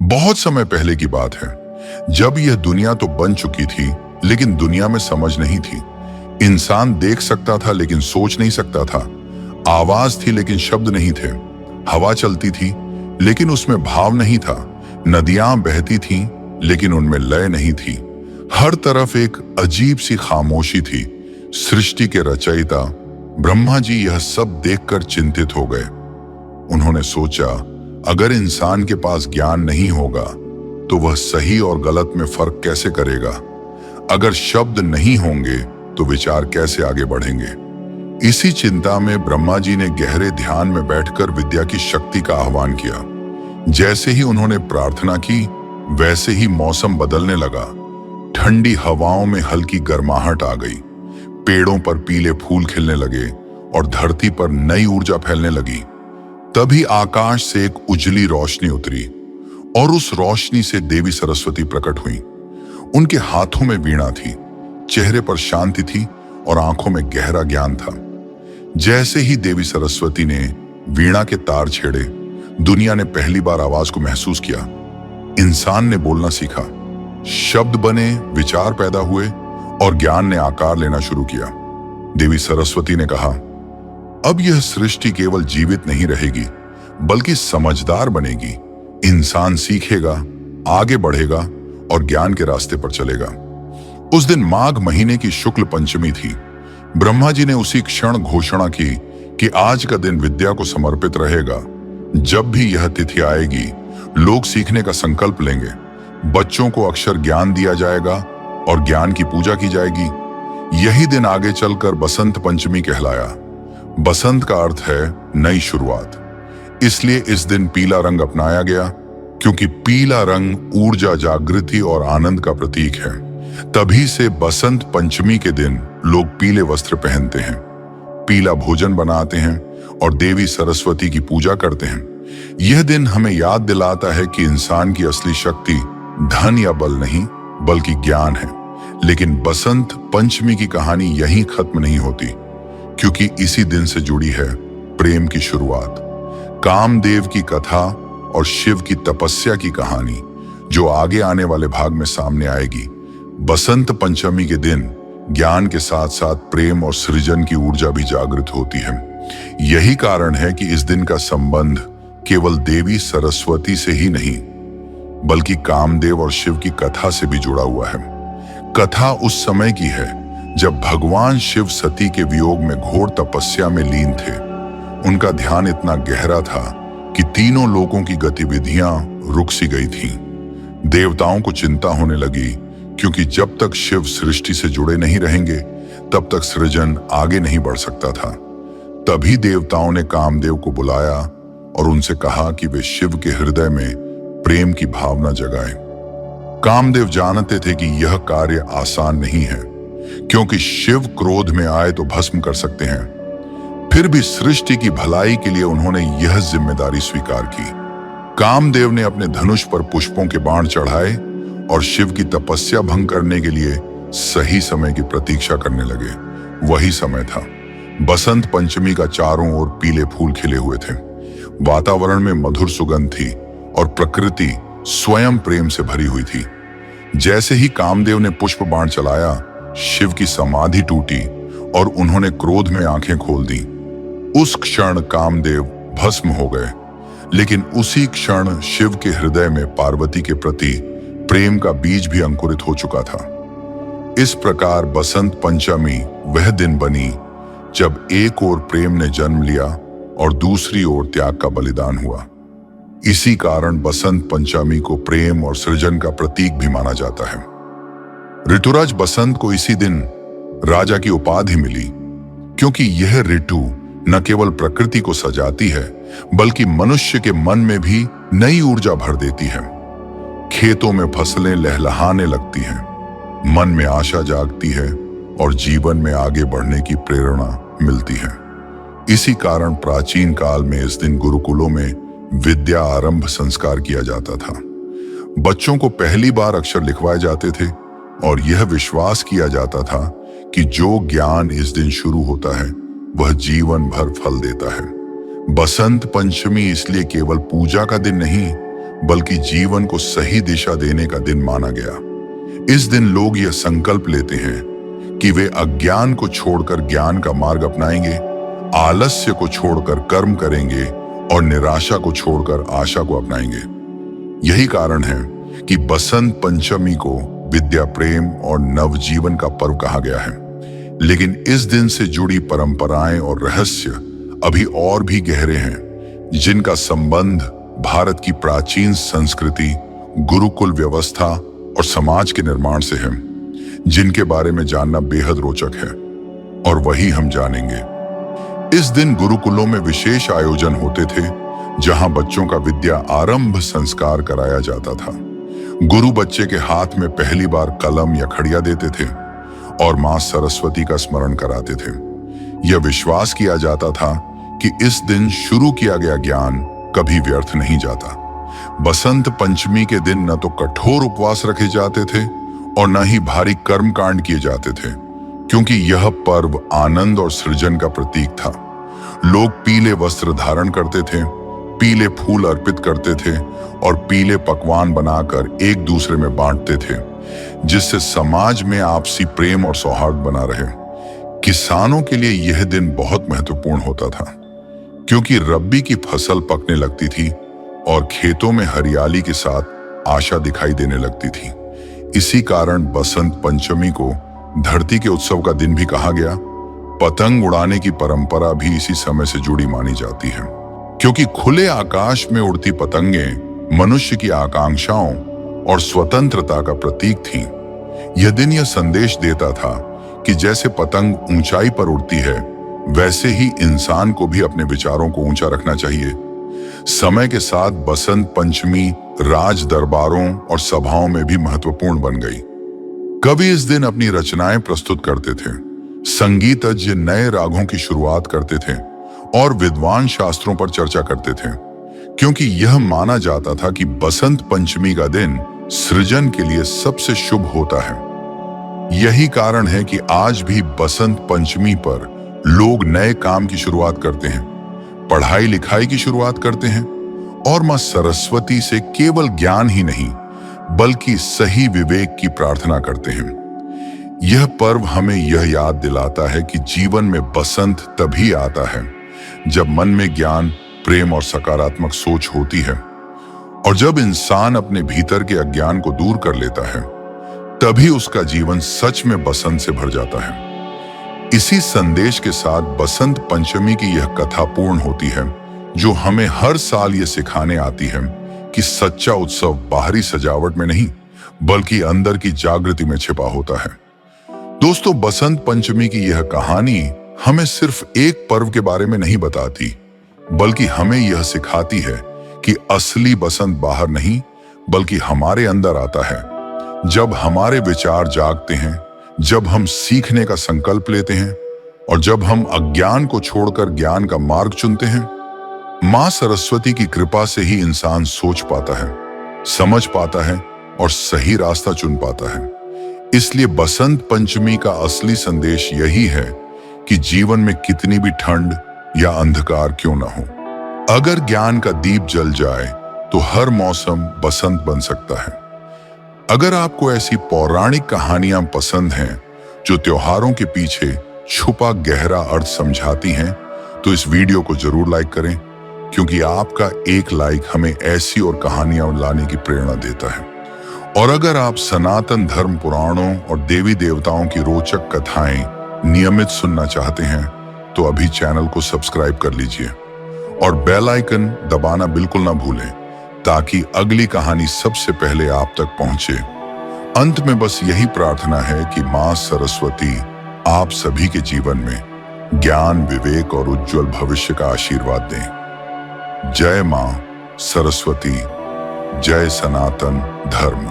बहुत समय पहले की बात है, जब यह दुनिया तो बन चुकी थी, लेकिन दुनिया में समझ नहीं थी। इंसान देख सकता था लेकिन सोच नहीं सकता था। आवाज थी लेकिन शब्द नहीं थे। हवा चलती थी लेकिन उसमें भाव नहीं था। नदियां बहती थीं लेकिन उनमें लय नहीं थी। हर तरफ एक अजीब सी खामोशी थी। सृष्टि के रचयिता ब्रह्मा जी यह सब देखकर चिंतित हो गए। उन्होंने सोचा, अगर इंसान के पास ज्ञान नहीं होगा तो वह सही और गलत में फर्क कैसे करेगा? अगर शब्द नहीं होंगे तो विचार कैसे आगे बढ़ेंगे? इसी चिंता में ब्रह्मा जी ने गहरे ध्यान में बैठकर विद्या की शक्ति का आह्वान किया। जैसे ही उन्होंने प्रार्थना की, वैसे ही मौसम बदलने लगा। ठंडी हवाओं में हल्की गर्माहट आ गई, पेड़ों पर पीले फूल खिलने लगे और धरती पर नई ऊर्जा फैलने लगी। तभी आकाश से एक उजली रोशनी उतरी और उस रोशनी से देवी सरस्वती प्रकट हुई। उनके हाथों में वीणा थी, चेहरे पर शांति थी और आंखों में गहरा ज्ञान था। जैसे ही देवी सरस्वती ने वीणा के तार छेड़े, दुनिया ने पहली बार आवाज को महसूस किया। इंसान ने बोलना सीखा, शब्द बने, विचार पैदा हुए और ज्ञान ने आकार लेना शुरू किया। देवी सरस्वती ने कहा, अब यह सृष्टि केवल जीवित नहीं रहेगी बल्कि समझदार बनेगी। इंसान सीखेगा, आगे बढ़ेगा और ज्ञान के रास्ते पर चलेगा। उस दिन माघ महीने की शुक्ल पंचमी थी। ब्रह्मा जी ने उसी क्षण घोषणा की कि आज का दिन विद्या को समर्पित रहेगा। जब भी यह तिथि आएगी, लोग सीखने का संकल्प लेंगे। बच्चों को अक्षर ज्ञान दिया जाएगा और ज्ञान की पूजा की जाएगी। यही दिन आगे चलकर बसंत पंचमी कहलाया। बसंत का अर्थ है नई शुरुआत, इसलिए इस दिन पीला रंग अपनाया गया, क्योंकि पीला रंग ऊर्जा, जागृति और आनंद का प्रतीक है। तभी से बसंत पंचमी के दिन लोग पीले वस्त्र पहनते हैं, पीला भोजन बनाते हैं और देवी सरस्वती की पूजा करते हैं। यह दिन हमें याद दिलाता है कि इंसान की असली शक्ति धन या बल नहीं बल्कि ज्ञान है। लेकिन बसंत पंचमी की कहानी यहीं खत्म नहीं होती, क्योंकि इसी दिन से जुड़ी है प्रेम की शुरुआत, कामदेव की कथा और शिव की तपस्या की कहानी, जो आगे आने वाले भाग में सामने आएगी। बसंत पंचमी के दिन ज्ञान के साथ साथ प्रेम और सृजन की ऊर्जा भी जागृत होती है। यही कारण है कि इस दिन का संबंध केवल देवी सरस्वती से ही नहीं बल्कि कामदेव और शिव की कथा से भी जुड़ा हुआ है। कथा उस समय की है जब भगवान शिव सती के वियोग में घोर तपस्या में लीन थे। उनका ध्यान इतना गहरा था कि तीनों लोकों की गतिविधियां रुक सी गई थीं। देवताओं को चिंता होने लगी, क्योंकि जब तक शिव सृष्टि से जुड़े नहीं रहेंगे तब तक सृजन आगे नहीं बढ़ सकता था। तभी देवताओं ने कामदेव को बुलाया और उनसे कहा कि वे शिव के हृदय में प्रेम की भावना जगाएं। कामदेव जानते थे कि यह कार्य आसान नहीं है, क्योंकि शिव क्रोध में आए तो भस्म कर सकते हैं। फिर भी सृष्टि की भलाई के लिए उन्होंने यह जिम्मेदारी स्वीकार की। कामदेव ने अपने धनुष पर पुष्पों के बाण चढ़ाए और शिव की तपस्या भंग करने के लिए सही समय की प्रतीक्षा करने लगे। वही समय था। बसंत पंचमी का चारों ओर पीले फूल खिले हुए थे। वातावरण में मधुर सुगंध थी और प्रकृति स्वयं प्रेम से भरी हुई थी। जैसे ही कामदेव ने पुष्प बाण चलाया, शिव की समाधि टूटी और उन्होंने क्रोध में आंखें खोल दी। उस क्षण कामदेव भस्म हो गए, लेकिन उसी क्षण शिव के हृदय में पार्वती के प्रति प्रेम का बीज भी अंकुरित हो चुका था। इस प्रकार बसंत पंचमी वह दिन बनी जब एक ओर प्रेम ने जन्म लिया और दूसरी ओर त्याग का बलिदान हुआ। इसी कारण बसंत पंचमी को प्रेम और सृजन का प्रतीक भी माना जाता है। ऋतुराज बसंत को इसी दिन राजा की उपाधि मिली, क्योंकि यह ऋतु न केवल प्रकृति को सजाती है बल्कि मनुष्य के मन में भी नई ऊर्जा भर देती है। खेतों में फसलें लहलहाने लगती हैं, मन में आशा जागती है और जीवन में आगे बढ़ने की प्रेरणा मिलती है। इसी कारण प्राचीन काल में इस दिन गुरुकुलों में विद्या आरंभ संस्कार किया जाता था। बच्चों को पहली बार अक्षर लिखवाए जाते थे और यह विश्वास किया जाता था कि जो ज्ञान इस दिन शुरू होता है वह जीवन भर फल देता है। बसंत पंचमी इसलिए केवल पूजा का दिन नहीं बल्कि जीवन को सही दिशा देने का दिन माना गया। इस दिन लोग यह संकल्प लेते हैं कि वे अज्ञान को छोड़कर ज्ञान का मार्ग अपनाएंगे, आलस्य को छोड़कर कर्म करेंगे और निराशा को छोड़कर आशा को अपनाएंगे। यही कारण है कि बसंत पंचमी को विद्या, प्रेम और नवजीवन का पर्व कहा गया है। लेकिन इस दिन से जुड़ी परंपराएं और रहस्य अभी और भी गहरे हैं, जिनका संबंध भारत की प्राचीन संस्कृति, गुरुकुल व्यवस्था और समाज के निर्माण से है, जिनके बारे में जानना बेहद रोचक है और वही हम जानेंगे। इस दिन गुरुकुलों में विशेष आयोजन होते थे, जहां बच्चों का विद्या आरंभ संस्कार कराया जाता था। गुरु बच्चे के हाथ में पहली बार कलम या खड़िया देते थे और मां सरस्वती का स्मरण कराते थे। यह विश्वास किया जाता था कि इस दिन शुरू किया गया ज्ञान कभी व्यर्थ नहीं जाता। बसंत पंचमी के दिन न तो कठोर उपवास रखे जाते थे और न ही भारी कर्म कांड किए जाते थे, क्योंकि यह पर्व आनंद और सृजन का प्रतीक था। लोग पीले वस्त्र धारण करते थे, पीले फूल अर्पित करते थे और पीले पकवान बनाकर एक दूसरे में बांटते थे, जिससे समाज में आपसी प्रेम और सौहार्द बना रहे। किसानों के लिए यह दिन बहुत महत्वपूर्ण होता था, क्योंकि रब्बी की फसल पकने लगती थी और खेतों में हरियाली के साथ आशा दिखाई देने लगती थी। इसी कारण बसंत पंचमी को धरती के उत्सव का दिन भी कहा गया। पतंग उड़ाने की परंपरा भी इसी समय से जुड़ी मानी जाती है, क्योंकि खुले आकाश में उड़ती पतंगें मनुष्य की आकांक्षाओं और स्वतंत्रता का प्रतीक थीं। यह दिन यह संदेश देता था कि जैसे पतंग ऊंचाई पर उड़ती है, वैसे ही इंसान को भी अपने विचारों को ऊंचा रखना चाहिए। समय के साथ बसंत पंचमी राज दरबारों और सभाओं में भी महत्वपूर्ण बन गई। कवि इस दिन अपनी रचनाएं प्रस्तुत करते थे, संगीतज्ञ नए रागों की शुरुआत करते थे और विद्वान शास्त्रों पर चर्चा करते थे, क्योंकि यह माना जाता था कि बसंत पंचमी का दिन सृजन के लिए सबसे शुभ होता है। यही कारण है कि आज भी बसंत पंचमी पर लोग नए काम की शुरुआत करते हैं, पढ़ाई लिखाई की शुरुआत करते हैं और मां सरस्वती से केवल ज्ञान ही नहीं, बल्कि सही विवेक की प्रार्थना करते हैं। यह पर्व हमें यह याद दिलाता है कि जीवन में बसंत तभी आता है जब मन में ज्ञान, प्रेम और सकारात्मक सोच होती है, और जब इंसान अपने भीतर के अज्ञान को दूर कर लेता है, तभी उसका जीवन सच में बसंत से भर जाता है। इसी संदेश के साथ बसंत पंचमी की यह कथा पूर्ण होती है, जो हमें हर साल ये सिखाने आती है कि सच्चा उत्सव बाहरी सजावट में नहीं, बल्कि अंदर की जागृति में छिपा होता है। दोस्तों, बसंत पंचमी की यह कहानी हमें सिर्फ एक पर्व के बारे में नहीं बताती, बल्कि हमें यह सिखाती है कि असली बसंत बाहर नहीं, बल्कि हमारे अंदर आता है। जब हमारे विचार जागते हैं, जब हम सीखने का संकल्प लेते हैं और जब हम अज्ञान को छोड़कर ज्ञान का मार्ग चुनते हैं, मां सरस्वती की कृपा से ही इंसान सोच पाता है, समझ पाता है और सही रास्ता चुन पाता है। इसलिए बसंत पंचमी का असली संदेश यही है कि जीवन में कितनी भी ठंड या अंधकार क्यों ना हो, अगर ज्ञान का दीप जल जाए तो हर मौसम बसंत बन सकता है। अगर आपको ऐसी पौराणिक कहानियां पसंद हैं जो त्योहारों के पीछे छुपा गहरा अर्थ समझाती हैं, तो इस वीडियो को जरूर लाइक करें, क्योंकि आपका एक लाइक हमें ऐसी और कहानियां लाने की प्रेरणा देता है। और अगर आप सनातन धर्म, पुराणों और देवी देवताओं की रोचक कथाएं नियमित सुनना चाहते हैं, तो अभी चैनल को सब्सक्राइब कर लीजिए और बेल आइकन दबाना बिल्कुल ना भूलें, ताकि अगली कहानी सबसे पहले आप तक पहुंचे। अंत में बस यही प्रार्थना है कि मां सरस्वती आप सभी के जीवन में ज्ञान, विवेक और उज्जवल भविष्य का आशीर्वाद दें। जय मां सरस्वती, जय सनातन धर्म।